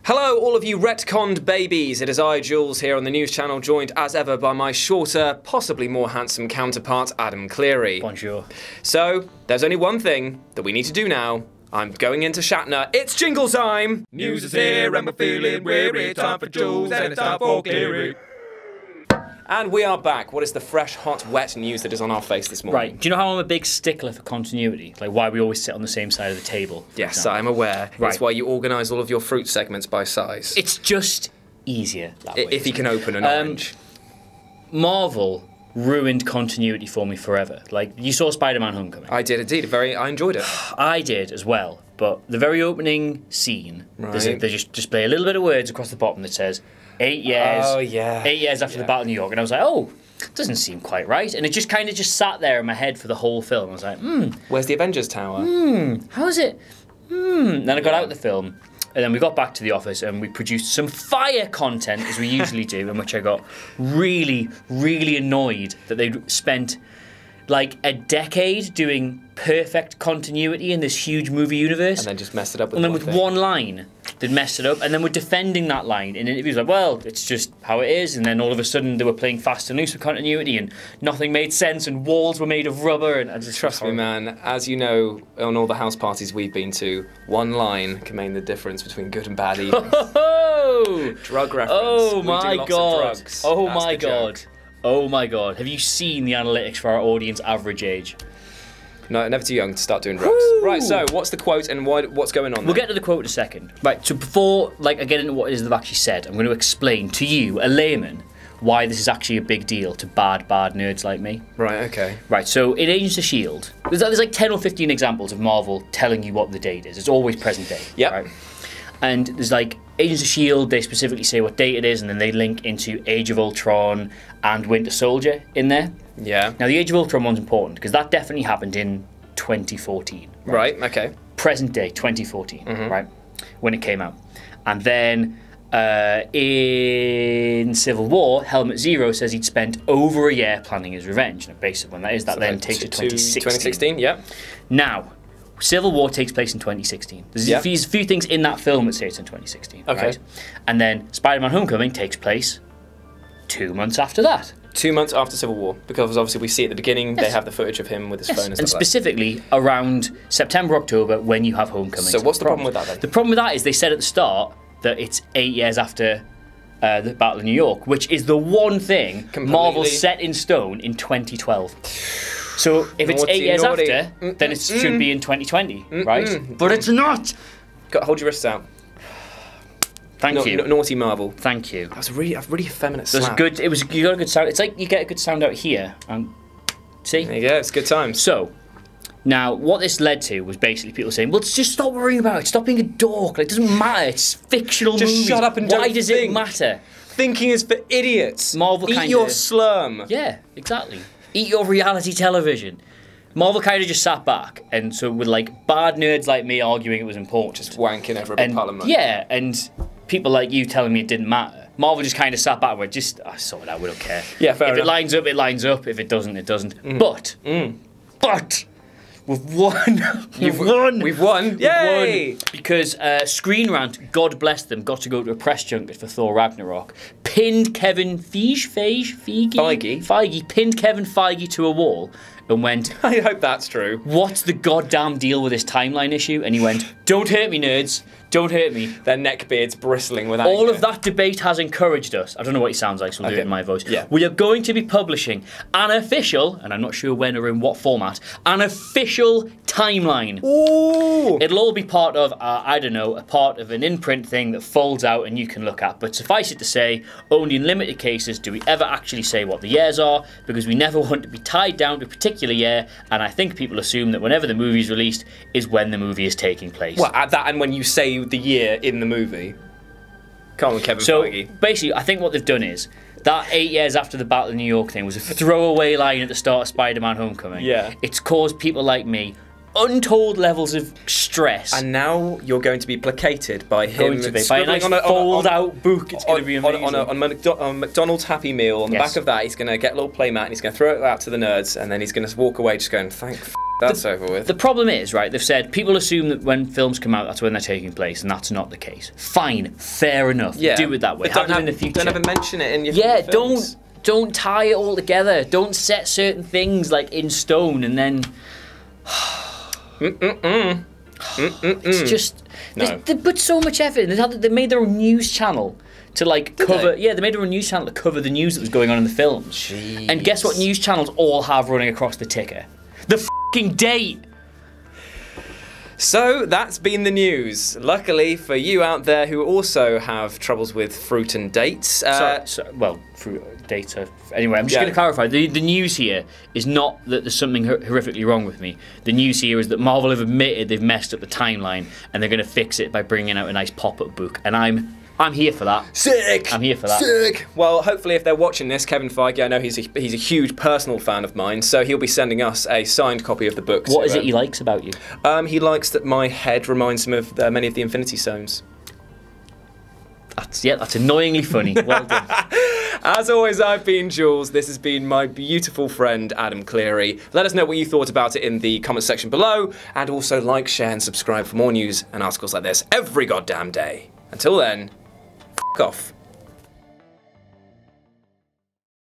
Hello, all of you retconned babies. It is I, Jules, here on the news channel, joined as ever by my shorter, possibly more handsome counterpart, Adam Cleary. Bonjour. So, there's only one thing that we need to do now. I'm going into Shatner. It's jingle time! News is here and we're feeling weary. Time for Jules and it's time for Cleary. And we are back. What is the fresh, hot, wet news that is on our face this morning? Right, do you know how I'm a big stickler for continuity? Like why we always sit on the same side of the table? Yes, I'm aware. Right. It's why you organise all of your fruit segments by size. It's just easier that way. If you can open an orange. Marvel ruined continuity for me forever. Like, you saw Spider-Man Homecoming. I did indeed. I enjoyed it. I did as well, but the very opening scene, Right. they just display a little bit of words across the bottom that says, 8 years, Oh, yeah. 8 years after the Battle of New York, and I was like, oh, doesn't seem quite right, and it just kind of just sat there in my head for the whole film. I was like, Where's the Avengers Tower? how is it? Then I got out the film, and then we got back to the office and we produced some fire content, as we usually do, in which I got really, really annoyed that they'd spent like a decade doing perfect continuity in this huge movie universe. And then just messed it up with And then one with thing. one line, they'd messed it up, and then were defending that line in interviews like, well, it's just how it is, and then all of a sudden they were playing fast and loose with continuity, and nothing made sense, and walls were made of rubber, and I just... Trust me, man, as you know, on all the house parties we've been to, one line can make the difference between good and bad evenings. Oh! Drug reference. Oh We do my lots of god! drugs. Oh That's my the joke. god! Oh my god! Have you seen the analytics for our audience average age? No, never too young to start doing drugs. Woo! Right, so what's the quote and what's going on We'll there? get to the quote in a second. Right, so before I get into what it is they've actually said, I'm going to explain to you, a layman, why this is actually a big deal to bad nerds like me. Right, okay. Right, so in Agents of S.H.I.E.L.D., there's like 10 or 15 examples of Marvel telling you what the date is. It's always present day. Yep. Right? And there's like Agents of S.H.I.E.L.D., they specifically say what date it is, and then they link into Age of Ultron and Winter Soldier in there. Yeah. Now, the Age of Ultron one's important because that definitely happened in 2014. Right, okay. Present day, 2014, right? When it came out. And then in Civil War, Helmut Zero says he'd spent over a year planning his revenge. Now, based on when that is, that then takes you to 2016. 2016, yeah. Now, Civil War takes place in 2016. There's Yeah. a few things in that film that say it's in 2016. Okay. Right? And then Spider-Man Homecoming takes place 2 months after that. 2 months after Civil War, because obviously we see at the beginning they Yes. have the footage of him with his phone and And stuff like that. specifically around September, October, when you have Homecoming. So what's the problem with that then? The problem with that is they said at the start that it's 8 years after the Battle of New York, which is the one thing Completely. Marvel set in stone in 2012. So if it's Naughty, 8 years naughty. after, then it should be in 2020, right? But it's not! Hold your wrists out. Thank you. Naughty Marvel. Thank you. That was a really effeminate It was slap. good. You got a good sound. It's like you get a good sound out here. See? There you go, it's good times. So, now what this led to was basically people saying, "Well, just stop worrying about it. Stop being a dork. Like, it doesn't matter. It's fictional Just movies. shut up and Why don't does think." it matter?" Thinking is for idiots. Marvel Eat kinda- your slurm. Yeah, exactly. Eat your reality television. Marvel kind of just sat back, and so with like bad nerds like me arguing it was important, Just wanking over a big and pile of money. yeah, and people like you telling me it didn't matter. Marvel just kind of sat back and went, just sort it out, we don't care. Yeah, fair If enough. it lines up, it lines up. If it doesn't, it doesn't. But we've won. We've won. We've won. Yay! Won. Because Screen Rant, God bless them, got to go to a press junket for Thor Ragnarok, pinned Kevin Feige pinned Kevin Feige to a wall and went, I hope that's true. "What's the goddamn deal with this timeline issue?" And he went, "Don't hurt me, nerds. Don't hurt me." Their neckbeards bristling with All anger. of that debate has encouraged us. I don't know what he sounds like, so we'll do it in my voice. Yeah. We are going to be publishing an official, and I'm not sure when or in what format, an official timeline. Ooh! It'll all be part of, I don't know, a part of an imprint thing that folds out and you can look at. But suffice it to say, only in limited cases do we ever actually say what the years are, because we never want to be tied down to a particular year, and I think people assume that whenever the movie is released is when the movie is taking place. Well, at that, and when you say the year in the movie. Come on, Kevin So Feige. basically, I think what they've done is that 8 years after the Battle of New York thing was a throwaway line at the start of Spider-Man Homecoming. Yeah. It's caused people like me untold levels of stress. And now you're going to be placated by him Going to be by a scribbling nice on a fold-out book. It's going to be amazing. on McDonald's Happy Meal. On the Yes. back of that, he's going to get a little playmat and he's going to throw it out to the nerds, and then he's going to walk away just going, "Thank That's over with. The problem is, right, they've said people assume that when films come out, that's when they're taking place, and that's not the case. Fine, fair enough. Yeah. Do it that way. But Have them in the future. Don't ever mention it in your films. Don't tie it all together. Don't set certain things like in stone and then. It's just they put so much effort in. They made their own news channel to like cover. Yeah, they made their own news channel to cover the news that was going on in the films. Jeez. And guess what? News channels all have running across the ticker. The fucking date. So that's been the news. Luckily for you out there who also have troubles with fruit and dates. Fruit data. Anyway, I'm just going to clarify. The news here is not that there's something horrifically wrong with me. The news here is that Marvel have admitted they've messed up the timeline and they're going to fix it by bringing out a nice pop-up book. And I'm here for that. Sick! I'm here for that. Sick! Well, hopefully if they're watching this, Kevin Feige, I know he's a huge personal fan of mine, so he'll be sending us a signed copy of the book. What is it he likes about you? He likes that my head reminds him of many of the Infinity Stones. That's annoyingly funny. Well done. As always, I've been Jules. This has been my beautiful friend, Adam Cleary. Let us know what you thought about it in the comments section below, and also like, share, and subscribe for more news and articles like this every goddamn day. Until then, f*** off.